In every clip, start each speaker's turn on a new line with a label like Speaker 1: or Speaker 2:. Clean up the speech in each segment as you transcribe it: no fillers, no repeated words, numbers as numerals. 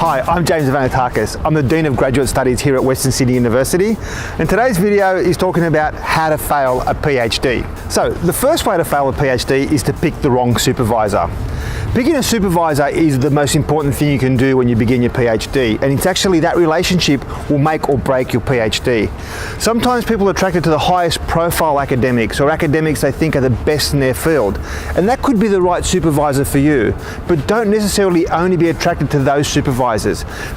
Speaker 1: Hi, I'm James. I'm the Dean of Graduate Studies here at Western Sydney University, and today's video is talking about how to fail a PhD. So, the first way to fail a PhD is to pick the wrong supervisor. Picking a supervisor is the most important thing you can do when you begin your PhD, and it's actually that relationship will make or break your PhD. Sometimes people are attracted to the highest profile academics or academics they think are the best in their field, and that could be the right supervisor for you, but don't necessarily only be attracted to those supervisors.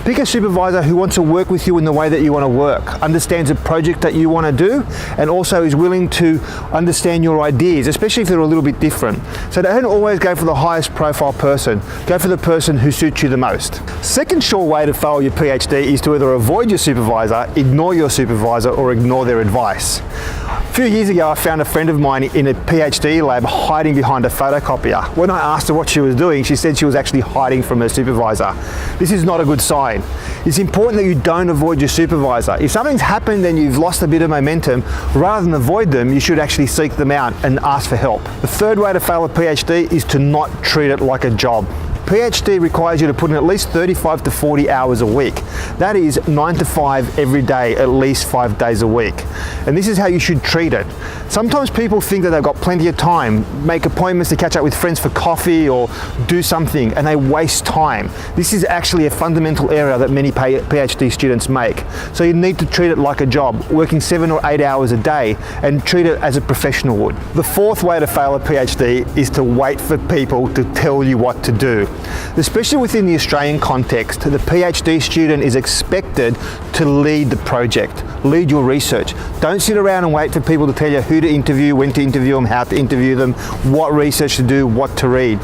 Speaker 1: Pick a supervisor who wants to work with you in the way that you want to work, understands the project that you want to do, and also is willing to understand your ideas, especially if they're a little bit different. So don't always go for the highest profile person, go for the person who suits you the most. Second sure way to fail your PhD is to either avoid your supervisor, ignore your supervisor, or ignore their advice. A few years ago, I found a friend of mine in a PhD lab hiding behind a photocopier. When I asked her what she was doing, she said she was actually hiding from her supervisor. This is not a good sign. It's important that you don't avoid your supervisor. If something's happened and you've lost a bit of momentum, rather than avoid them, you should actually seek them out and ask for help. The third way to fail a PhD is to not treat it like a job. PhD requires you to put in at least 35 to 40 hours a week. That is 9 to 5 every day, at least 5 days a week. And this is how you should treat it. Sometimes people think that they've got plenty of time, make appointments to catch up with friends for coffee or do something, and they waste time. This is actually a fundamental error that many PhD students make. So you need to treat it like a job, working 7 or 8 hours a day, and treat it as a professional would. The fourth way to fail a PhD is to wait for people to tell you what to do. Especially within the Australian context, the PhD student is expected to lead the project, lead your research. Don't sit around and wait for people to tell you who to interview, when to interview them, how to interview them, what research to do, what to read.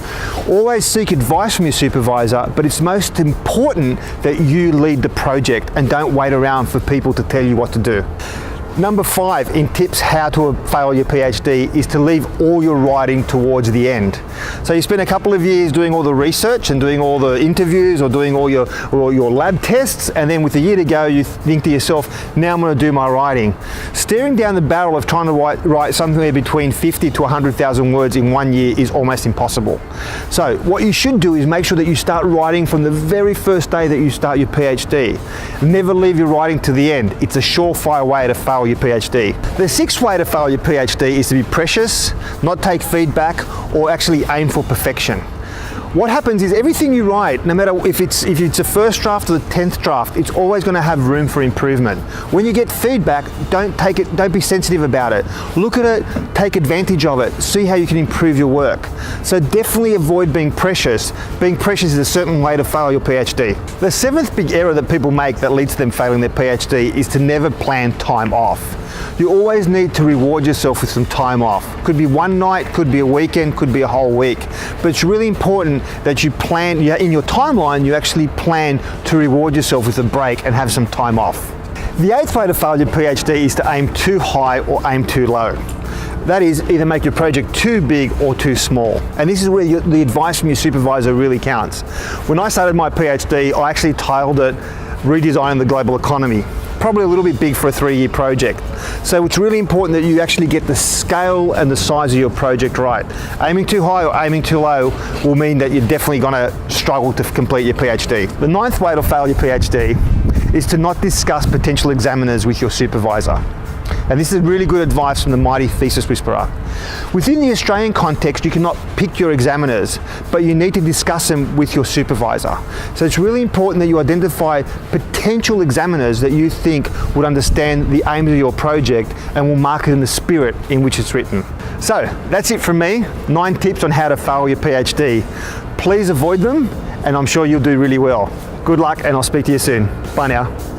Speaker 1: Always seek advice from your supervisor, but it's most important that you lead the project and don't wait around for people to tell you what to do. Number 5 in tips how to fail your PhD is to leave all your writing towards the end. So you spend a couple of years doing all the research and doing all the interviews or doing all your lab tests, and then with a year to go you think to yourself, now I'm going to do my writing. Staring down the barrel of trying to write somewhere between 50 to 100,000 words in 1 year is almost impossible. So what you should do is make sure that you start writing from the very first day that you start your PhD. Never leave your writing to the end. It's a surefire way to fail your PhD. The sixth way to fail your PhD is to be precious, not take feedback, or actually aim for perfection. What happens is everything you write, no matter if it's a first draft or the 10th draft, it's always going to have room for improvement. When you get feedback, don't be sensitive about it. Look at it, take advantage of it, see how you can improve your work. So definitely avoid being precious. Being precious is a certain way to fail your PhD. The seventh big error that people make that leads to them failing their PhD is to never plan time off. You always need to reward yourself with some time off. Could be one night, could be a weekend, could be a whole week. But it's really important that you plan, in your timeline, you actually plan to reward yourself with a break and have some time off. The eighth way to fail your PhD is to aim too high or aim too low. That is, either make your project too big or too small. And this is where the advice from your supervisor really counts. When I started my PhD, I actually titled it Redesigning the Global Economy. Probably a little bit big for a 3-year project. So it's really important that you actually get the scale and the size of your project right. Aiming too high or aiming too low will mean that you're definitely going to struggle to complete your PhD. The ninth way to fail your PhD is to not discuss potential examiners with your supervisor. And this is really good advice from the mighty thesis whisperer. Within the Australian context, you cannot pick your examiners, but you need to discuss them with your supervisor. So it's really important that you identify potential examiners that you think would understand the aims of your project and will mark it in the spirit in which it's written. So that's it from me, 9 tips on how to fail your PhD. Please avoid them, and I'm sure you'll do really well. Good luck, and I'll speak to you soon. Bye now.